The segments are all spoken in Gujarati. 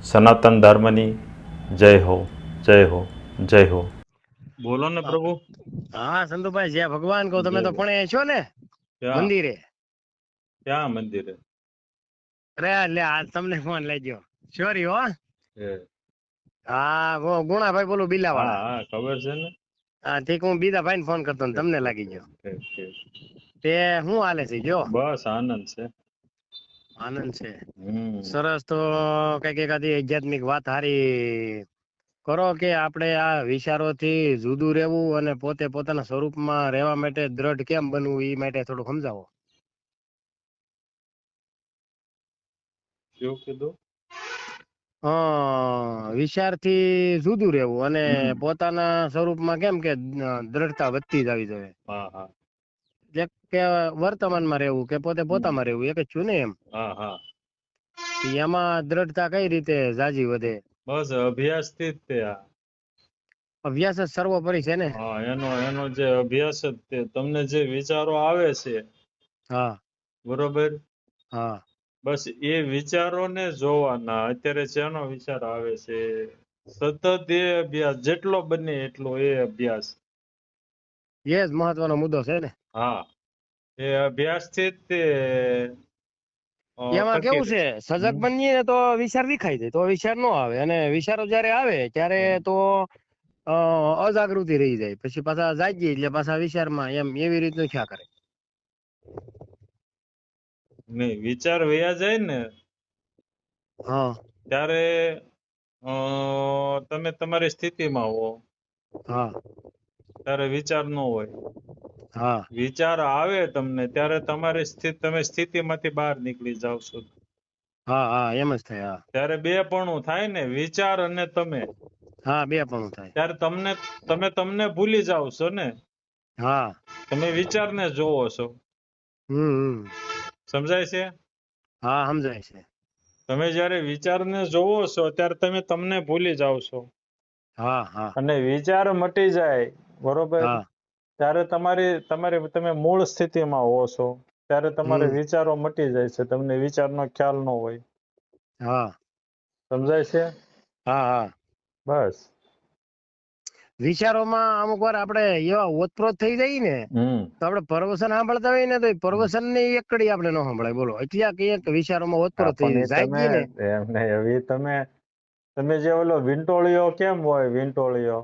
સનાતન ધર્મની જય હો, જય હો, જય હો. બોલો ને પ્રભુ. હા સંતુભાઈ, જય ભગવાન કહો. તમે તો પણ છો ને ક્યાં મંદિરે? ક્યાં મંદિરે? અરે લે, આજ તમને ફોન લેજો. સોરી હો. એ હા, ગુણાભાઈ બોલું, બિલા હા વાળા. હા ખબર છે ને. હા ઠીક, હું બીજા ભાઈને ફોન કરતો ને તમને લાગી ગયો. ઠીક, ઠીક. તે શું હાલે છે? જો બસ આનંદ છે. આનંદ છે. હમ સરસ. તો કઈક એકાદી આધ્યાત્મિક વાત હારી કરો કે આપણે આ વિચારોથી જુદું રહેવું અને પોતે પોતાના સ્વરૂપમાં રહેવા માટે દ્રઢ કેમ બનવું, એ માટે થોડું સમજાવો. શું કીધું? વિચારથી જુદું રહેવું અને હમ. પોતાના સ્વરૂપમાં કેમ કે દ્રઢતા વધતી જ આવી જોઈએ. હા હા એક કે વર્તમાનમાં રહેવું કે પોતે હમ. પોતામાં રહેવું, એક જ છું ને એમ. હા હા એમાં દ્રઢતા કઈ રીતે જાજી વધે? બસ અભ્યાસ થી જ તે આ. અભ્યાસ જ સર્વોપરી છે ને. હા, એનો જે અભ્યાસ જ તે તમને જે વિચારો આવે છે, હા બરોબર, હા બસ એ વિચારોને જોવાના. અત્યારે શેનો વિચાર આવે છે, સતત એ અભ્યાસ, જેટલો બને એટલો એ અભ્યાસ. એ જ મહત્વનો મુદ્દો છે ને. હા, એ અભ્યાસથી જ તે એમાં ટકી કેવું રહે. છે, સજગ હમ બનીએ ને તો વિચાર વિખાઈ જાય, તો વિચાર નો આવે. અને વિચારો જયારે આવે ત્યારે હમ. તો અજાગૃતિ રહી જાય, પછી પાછા જાગીએ એટલે પાછા વિચારમાં એમ એવી રીતનું થયા કરે. નહીં, વિચાર વયા જાય ને હા ત્યારે તમે તમારી સ્થિતિમાં હો, હા ત્યારે વિચાર ન હોય. હા વિચાર આવે તમને ત્યારે તમે સ્થિતિમાંથી બહાર નીકળી જાવ છો. હા હા, એમ જ થાય. હા ત્યારે બેપણું થાય ને, વિચાર અને તમે. હા, બે પણ થાય. ત્યારે તમને ભૂલી જાવ છો ને. હા તમે વિચારને જોવો છો. હમ. સમજાય છે? હા, સમજાય છે. તમે જ્યારે વિચારને જોવો છો ત્યારે તમે તમને ભૂલી જાવ છો. હા હા અને વિચાર મટી જાય, બરોબર, હા ત્યારે તમે મૂળ સ્થિતિમાં હો છો. ત્યારે તમારે હમ વિચારો મટી જાય છે, તમને વિચારનો ખ્યાલ ન હોય. હા સમજાય છે? હા હા. બસ. વિચારોમાં અમુક વાર આપડે એવા ઓતપ્રોત થઈ જાય ને, હમ. તો આપડે પ્રવચન સાંભળતા હોય ને, તો પ્રવચન ની એક કડી આપણે ન સાંભળાય. બોલો, એટલે કે વિચારોમાં હા, ઓતપ્રોત થઈ પણ જાય, એ તમે જાગીએ ને. એમને એવી તમે જે ઓલો વિંટોળિયો કેમ હોય, વિંટોળિયો,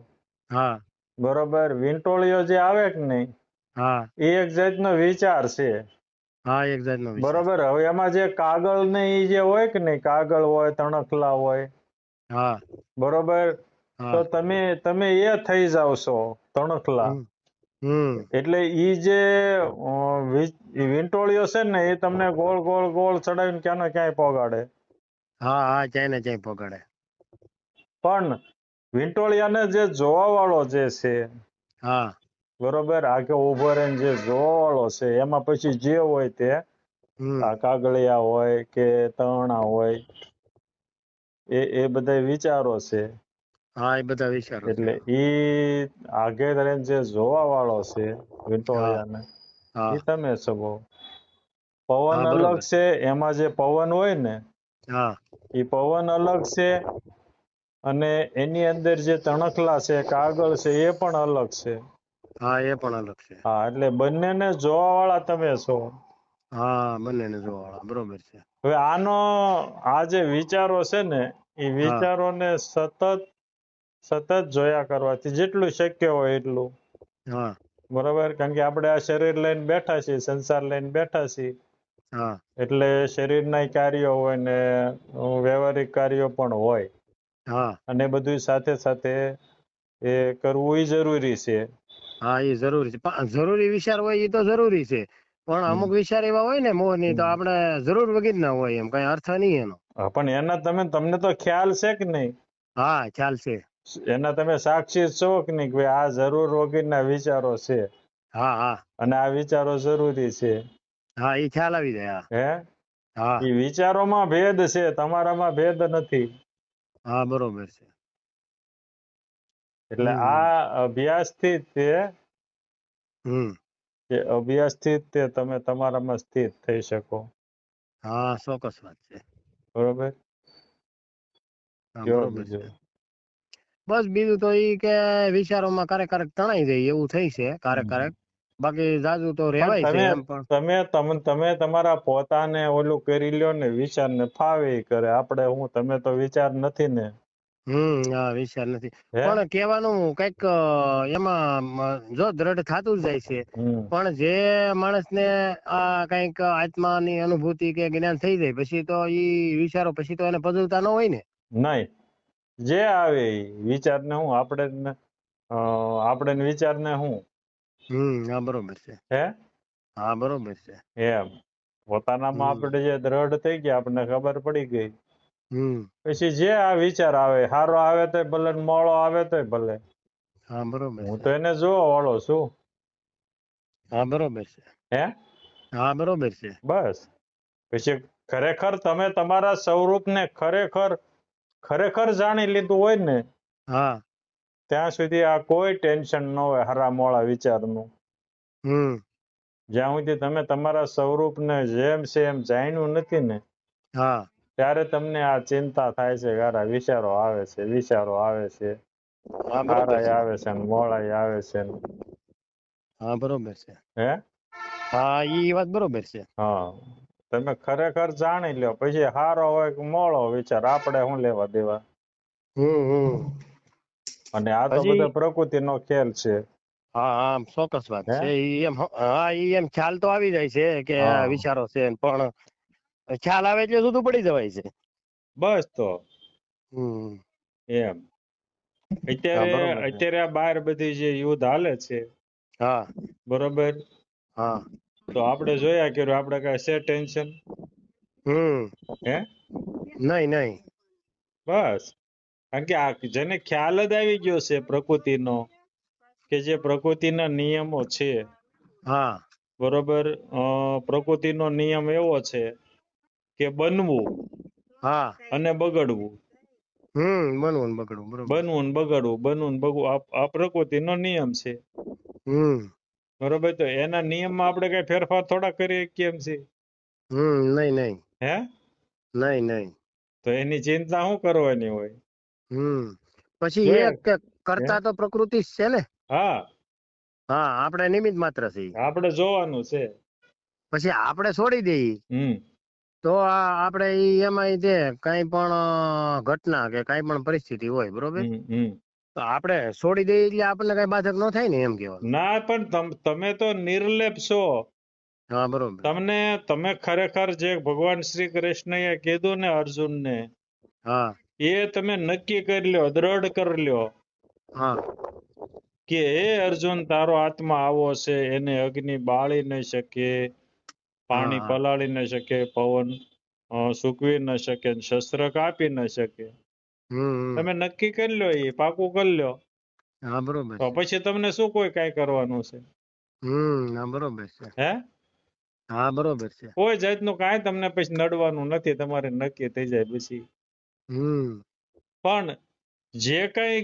હા બરોબર, વિંટોળિયો જે આવે કે નહીં, હા એ એક જાતનો વિચાર છે. હા, એક જાતનો વિચાર. બરોબર. હવે એમાં જે કાગળ ને ઈ જે હોય કે નહીં, કાગળ હોય, તણખલા હોય, હા બરોબર, તો હા તમે એ થઈ જાવ છો, તણખલા. હમ હમ એટલે ઈ જે વીંટોળિયો છે ને, એ તમને ગોળ ગોળ ગોળ ચડાવીને ક્યાંનો ક્યાંય પોગાડે. હા હા, ક્યાંય ને ક્યાંય પકડે. પણ વીંટોળિયાને જે જોવા વાળો જે છે, હા બરોબર, આગે ઉભો રહીને જે જોવા વાળો છે, એમાં પછી જે હોય તે હમ આ કાગળિયા હોય કે તણા હોય, એ બધા વિચારો છે. હા, એ બધા વિચારો છે. એટલે ઈ આગે રહીને જે જોવા વાળો છે, હા વિંટોળિયાને, હા એ તમે છો. પવન હા અલગ બરોબર. છે, એમાં જે પવન હોય ને, હા એ પવન અલગ છે. અને એની અંદર જે તણખલા છે, કાગળ છે, એ પણ અલગ છે. હા, એ પણ અલગ છે. હા, એટલે બંનેને જોવા વાળા તમે છો. હા, બંનેને જોવાવાળા, બરોબર છે. હવે આ જે વિચારો છે ને, એ હા વિચારોને સતત જોયા કરવાથી જેટલું શક્ય હોય એટલું. હા બરોબર, કારણ કે આપણે આ શરીર લઈને બેઠા છીએ, સંસાર લઈને બેઠા છીએ. હા એટલે શરીરના કાર્યો હોય ને વ્યવહારિક કાર્યો પણ હોય. હા અને બધું સાથે સાથે એ કરવું જરૂરી છે. હા, એ જરૂરી છે. પણ જરૂરી વિચાર હોય એ તો જરૂરી છે. પણ હમ અમુક વિચાર એવા હોય ને મોહની, તો હમ. આપણે જરૂર વગર ના હોય, એમ કઈ અર્થ નહીં એનો. હા, પણ એના તમને તો ખ્યાલ છે કે નહીં? હા, ખ્યાલ છે. એના તમે સાક્ષી છો કે નહીં કે ભાઈ આ જરૂર વગરના વિચારો છે. હા હા અને આ વિચારો જરૂરી છે. હા, એ ખ્યાલ આવી જાય. હે? હા એ વિચારોમાં ભેદ છે, તમારામાં ભેદ નથી. હા, બરોબર છે. એટલે હમ આ અભ્યાસથી તે હમ અભ્યાસથી જ તે તમે તમારામાં સ્થિત થઈ શકો. હા, ચોક્કસ વાત છે. બરોબર. હા કયો બરોબર છે. બીજું. બસ બીજું તો ઈ કે વિચારોમાં ક્યારેક તણાઈ જાય એવું થઈ છે ક્યારેક. બાકી જાજુ તો પણ રેવાય છે એમ પણ. તમે તમારા પોતાને ઓલું કરી લ્યો ને, વિચાર ને ફાવે ઈ કરે. આપણે હું, તમે તો વિચાર નથી ને. હા વિચાર નથી. હે. પણ કહેવાનું કઈક એમાં જો દ્રઢ થતું જ જાય છે. હમ. પણ જે માણસને આ કઈક આત્માની અનુભૂતિ કે જ્ઞાન થઈ જાય પછી તો ઈ વિચારો પછી તો એને પદવતા ન હોય ને. નહીં, જે આવે ઈ વિચાર ને હું આપણે વિચાર ને હું. હા બરોબર છે. હે. હા બરોબર છે. એમ પોતાનામાં હમ આપણે જે દ્રઢ થઈ ગયા, આપણને ખબર પડી ગઈ. હમ પછી જે આ વિચાર આવે, સારો આવે તોય ભલે ને મોળો આવે તોય ભલે, હા બરોબર હું છે. તો એને જોવા વાળો છું. હા બરોબર છે. હે. હા બરોબર છે. બસ પછી ખરેખર તમે તમારા સ્વરૂપને ખરેખર જાણી લીધું હોય ને, હા. ત્યાં સુધી આ કોઈ ટેન્શન ન હોય હરા મોળા વિચારનું. હમ. જ્યાં સુધી તમે તમારા સ્વરૂપને જેમ છે એમ જાણ્યું નથી ને, હા. ત્યારે તમને આ ચિંતા થાય છે, સારા વિચારો આવે છે, હા બરોબર સારા છે. આવે છે ને મોળાય આવે છે ને. હા બરોબર છે. હે. હા ઈ વાત બરોબર છે. હા, તમે ખરેખર જાણી લ્યો પછી સારો હોય કે મોળો વિચાર આપણે શું લેવા દેવા. હમ. અને આ તો પછી બધો પ્રકૃતિનો ખેલ છે. હા હા ચોક્કસ વાત હે. છે. ઈ એમ હા ઈ એમ ખ્યાલ તો આવી જાય છે કે હા વિચારો છે, પણ ખ્યાલ આવે એટલે જુદું પડી જવાય છે. બસ તો હમ. એમ હા અત્યારે બરોબર છે. અત્યારે આ બાર બધી જે યુદ્ધ હાલે છે, હા. બરોબર, હા. તો આપણે જોયા કર્યું, આપણે કઈ છે ટેન્શન. હમ. હે. નહીં. બસ કારણ કે આ જેને ખ્યાલ જ આવી ગયો છે પ્રકૃતિનો, કે જે પ્રકૃતિના નિયમો છે, હા. બરોબર, પ્રકૃતિનો નિયમ એવો છે કે બનવું હા. અને બગડવું. બનવું ને બગડવું બરોબર છે. બનવું ને બગડવું, બનવું ને બગડવું, આ પ્રકૃતિનો નિયમ છે. હમ. બરોબર, તો એના નિયમમાં આપણે કઈ ફેરફાર થોડા કરીએ કેમ છે. નહીં. હે. નહીં. તો એની ચિંતા શું કરવાની હોય. પછી જોઈએ. એક હે. કરતા તો પ્રકૃતિ જ છે ને. હા, હા આપણે નિમિત્ત માત્ર છીએ. આપણે જોવાનું છે. પછી આપણે છોડી દઈએ હમ. તો આપણે એમાં જે કઈ પણ ઘટના કે કઈ પણ પરિસ્થિતિ હોય બરોબર, હમ. તો આપણે છોડી દઈએ એટલે આપણને કઈ બાધક ન થાય ને એમ કેવાનું. ના પણ તમે તો નિર્લેપ છો. હા બરોબર. તમે ખરેખર જે ભગવાન શ્રી કૃષ્ણએ કીધું ને અર્જુનને, હા. એ તમે નક્કી કરી લ્યો, દ્રઢ કરી લ્યો હા. કે હે અર્જુન, તારો આત્મા આવો છે, એને અગ્નિ બાળી ન શકે, પાણી હા પલાળી ન શકે, પવન સૂકવી ન શકે, શસ્ત્ર કાપી ન શકે. હમ. તમે નક્કી કરી લો, એ પાકું કરી લો, હા બરોબર તો છે. પછી તમને શું કોઈ કાંઈ કરવાનું છે. હા બરોબર છે. હે. હા બરોબર છે. કોઈ જાતનું કાંઈ તમને પછી નડવાનું નથી, તમારે નક્કી થઈ જાય પછી. પણ જે કઈ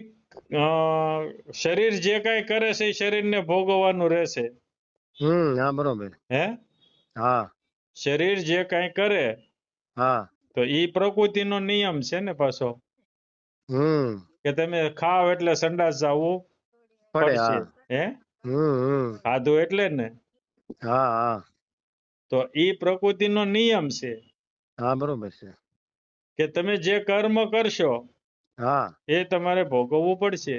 શરીર જે કઈ કરે છે એ શરીરને ભોગવવાનું રહેશે. હા બરોબર. હે. હા. શરીર જે કઈ કરે હા. તો ઈ પ્રકૃતિનો નિયમ છે ને પાછો. કે તમે ખાવ એટલે સંડાસ જાવું પડે પડશે. હા. હે. હમ. ખાધું એટલે ને. હા. તો ઈ પ્રકૃતિનો નિયમ છે. હા બરોબર છે. કે તમે જે કર્મ કરશો હા. એ તમારે ભોગવવું પડશે.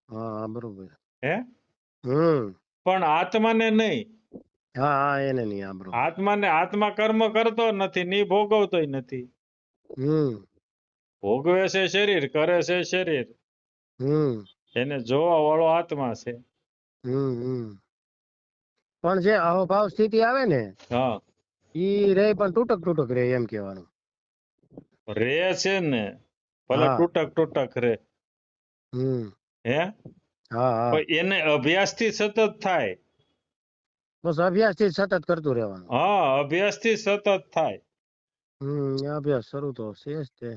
હા બરોબર. હે. હમ. પણ આત્માને નહીં. હા એને નહીં આ બરોબર. આત્મા કર્મ કરતો નથી, ની ભોગવતોય નથી. ભોગવે છે શરીર, કરે છે શરીર. એને જોવા વાળો આત્મા છે. પણ જે અહોભાવ સ્થિતિ આવે ને, હા. ઈ રે પણ તૂટક રે એમ કેવાનું. રે છે ને, ભલે હા. તૂટક રે. હે. હા. પણ એને અભ્યાસથી સતત થાય. બસ અભ્યાસથી સતત કરતું રહેવાનું. હા, અભ્યાસથી સતત થાય. અભ્યાસ શરૂ તો છે જ તે.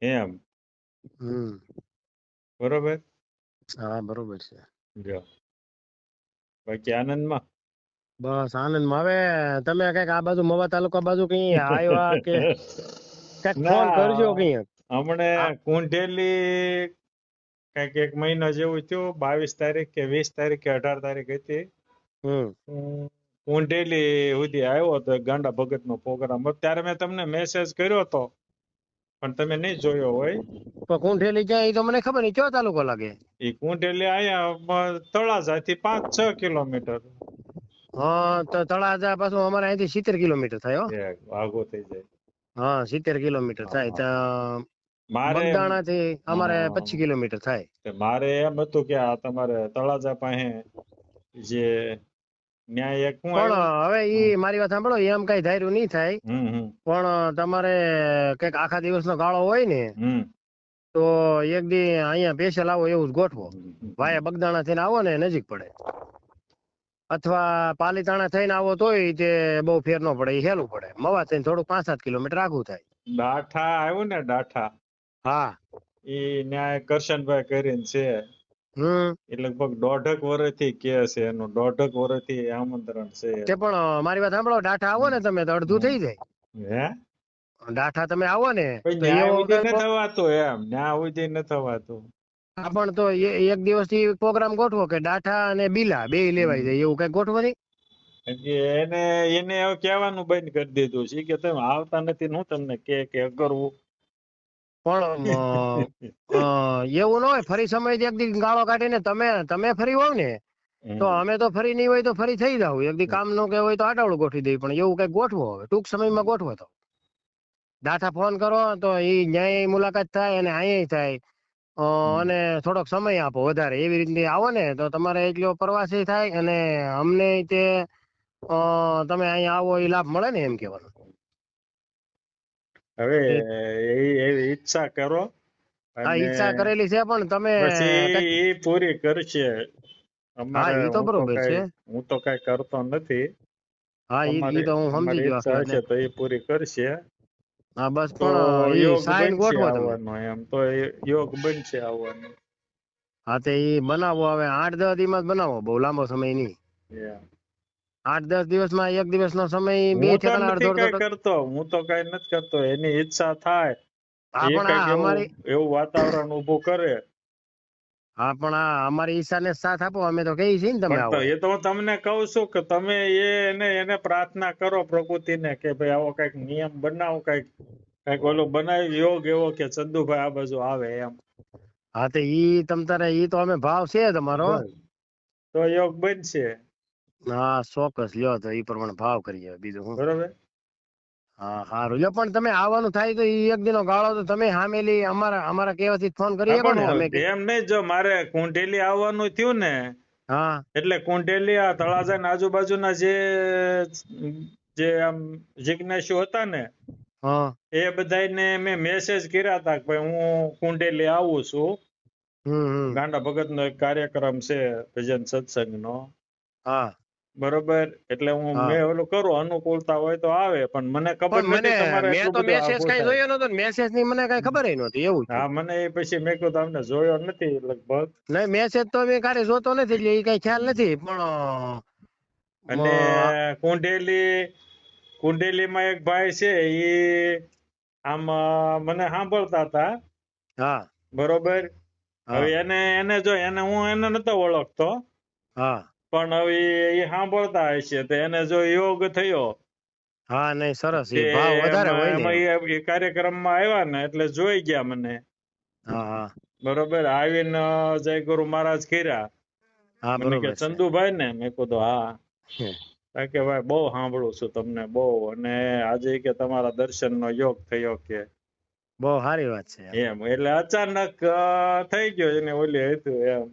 એમ. હમ. બરોબર. હા બરોબર છે. જો બાકી આનંદમાં. બસ આનંદમાં. હવે તમે કઈક આ બાજુ મવા તાલુકા બાજુ કઈ આવ્યા કે કઈક ફોન ના, કરજો કઈ. હમણે કુંઢેલી કઈક એક મહિનો જેવું થયું, 22 તારીખ કે 20 તારીખ કે 18 તારીખ હતી. હમ હું કુંઢેલી સુધી આવ્યો હતો, ગાંડા ભગતનો પ્રોગ્રામ. ત્યારે મેં તમને મેસેજ કર્યો હતો પણ તમે નહીં જોયો હોય. તો કુંઠેલી ક્યાં, એ તો મને ખબર નહીં, કયો તાલુકો લાગે? એ કુંઢેલી અહીંયા તળાજાથી 5-6 કિલોમીટર. હા, તો તળાજા પાછું અમારે અહીંથી 70 કિલોમીટર થાય હો. આગો થઈ જાય. હા, 70 કિલોમીટર થાય. ત્યાં મારે બગદાણા થી અમારે હા. 25 કિલોમીટર થાય. મારે એમ હતું કે આ તમારે તળાજા પાસે જે ન્યાય એક હું પણ આવ્યું. હવે ઈ મારી વાત સાંભળો, એમ કઈ ધાર્યું નહીં થાય. પણ તમારે કઈક આખા દિવસનો ગાળો હોય ને, તો એક દી અહીંયા સ્પેશિયલ આવો એવું જ ગોઠવો. વાયા બગદાણા થઈને આવો ને નજીક પડે, અથવા પાલીતાણા થઈને આવો તોય તે બહુ ફેર ન પડે, એ હેલું પડે. મવા થઈને થોડું 5-7 કિલોમીટર આઘું થાય. ડાઠા આવ્યું ને, ડાઠા હા, એ ન્યાય કરશનભાઈ કરીને છે. એ લગભગ 1.5 વર્ષથી કે છે, એનું 1.5 વર્ષથી આમંત્રણ છે. તે પણ મારી વાત સાંભળો, ડાઠા આવો ને તમે તો અડધું થઈ જાય. હે ડાઠા તમે આવો ને તો ન્યાય એવો ઉધી ન થવાતું, એમ ન્યાય ઉધી ન થવાતું. હા, પણ તો એક દિવસ થી પ્રોગ્રામ ગોઠવો કે ડાઠા અને બીલા બે લેવાઈ જાય, એવું કઈ ગોઠવો નહીં. એને હવે કહેવાનું બંધ કરી દીધું છે કે તમે આવતા નથી, હું તમને કે કરવું. પણ એવું ન હોય, ફરી સમય એક દી ગાળો કાઢીને તમે ફરી હોવ ને, તો અમે તો ફરી નહીં હોય તો ફરી થઈ જાવ. એક દી કામ નો કે હોય તો આટાવડું ગોઠવી દઈ, પણ એવું કઈ ગોઠવો હવે ટૂંક સમયમાં ગોઠવો. તો ડાઠા ફોન કરો તો એ ન્યાય મુલાકાત થાય અને અહીંયા થાય. અને થોડોક સમય આપો વધારે, એવી રીતે આવો ને તો તમારે એટલો પ્રવાસી થાય અને અમને તે તમે અહીંયા આવો એ લાભ મળે ને, એમ કેવાનું. હવે એવી ઈચ્છા કરો. હા, ઈચ્છા કરેલી છે, પણ તમે પછી એ પૂરી કરશે. હા, એ તો બરોબર છે. હું તો કઈ કરતો નથી. હા, ઈ તો હું સમજી ગયો. ઈચ્છા હશે તો એ પૂરી કરશે. હા, બસ. તો પણ યોગ સાઈન બનશે ગોઠવો તમે. આવવાનો, એમ તો યોગ બનશે આવવાનો. હા, તે ઈ બનાવો. હવે 8-10 દિવસ બનાવો, બહુ લાંબો સમય નહીં. 8-10 દિવસમાં એક દિવસનો સમય બે ઠેકાણા નથી અડધો કઈ કરતો, હું તો કઈ નથી કરતો. એની ઈચ્છા થાય હા, એ પણ કઈક અમારી એવું વાતાવરણ ઉભું કરે. હા, પણ અમારી ઈચ્છાને સાથ આપો, અમે તો કહીએ છીએ ને તમે આવો. એ તો હું તમને કહું છું કે તમે એને પ્રાર્થના કરો પ્રકૃતિને કે ભાઈ આવો કઈક નિયમ બનાવો, કઈક ઓલું બનાવી યોગ એવો કે ચંદુભાઈ આ બાજુ આવે એમ. હા, તો ઈ તારે ઈ તો અમે ભાવ છે તમારો, તો યોગ બનશે. હા, ચોક્કસ લ્યો, તો ઈ પ્રમાણે ભાવ કરીએ, બીજું શું. બરોબર. હા, સારું લ્યો. પણ તમે આવવાનું થાય તો ઈ એક દિનો ગાળો તો તમે સામેલી અમારા કહેવાથી ફોન કરી શકો ને. અમે એમ નહીં, જો મારે કુંઢેલી આવવાનું થયું ને, હા, એટલે કુંઢેલી આ તળાજા ના આજુબાજુના જે આમ જિજ્ઞાસુ હતા ને, એ બધાને મેં મેસેજ કર્યા હતા કે ભાઈ હું કુંઢેલી આવું છું. ગાંડા ભગત નો એક કાર્યક્રમ છે ભજન સત્સંગ નો. હા, બરોબર. એટલે મેં ઓલું કરું, અનુકૂળતા હોય તો આવે, પણ મને ખબર નથી તમારે એટલું બધું મેસેજ કઈ જોયો નતો, મેસેજ ની મને કઈ ખબર નહોતી. એવું હા, મને એ પછી મેં કહ્યું તમને જોયો નથી લગભગ. નહીં, મેસેજ તો મેં ક્યારે જોતો નથી, એટલે એ કઈ ખ્યાલ નથી. પણ અને કુંડેલીમાં એક ભાઈ છે, એ આમ મને સાંભળતા હતા. હા, બરોબર. હવે એને હું નતો ઓળખતો. હા, પણ હવે એ સાંભળતા હશે તો એને જો યોગ થયો. હા, નહીં, સરસ. એ ભાવ વધારે હોય ને. એ કાર્યક્રમમાં આવ્યા ને એટલે જોઈ ગયા મને. હા, બરોબર. આવીને જય ગુરુ મહારાજ કર્યા. હા, મને કે ચંદુભાઈ ને, મેં કીધું હા. કે ભાઈ બહુ સાંભળું છું તમને, બહુ. અને આજે કે તમારા દર્શન નો યોગ થયો કે. બહુ સારી વાત છે એમ. એટલે અચાનક થઈ ગયો એને ઓલી હતું એમ.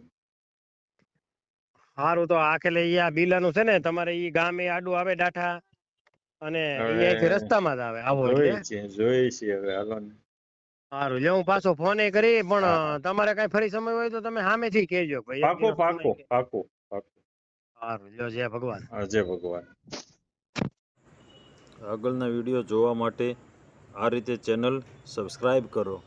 સારું, તો આખેલે આ બીલાનું છે ને, તમારે ઈ ગામે આડું આવે ડાઠા, અને અહીંયાથી રસ્તામાં જ આવે. આવો એટલે જોઈ છે હવે, હાલો ને. સારું, લે હું પાછો ફોન કરી, પણ તમારે કઈ ફરી સમય હોય તો તમે સામેથી કહેજો. પાકું પાકું પાકું પાકું. સારું, લ્યો. જય ભગવાન. જય ભગવાન. આગળના વિડીયો જોવા માટે આ રીતે ચેનલ સબસ્ક્રાઇબ કરો.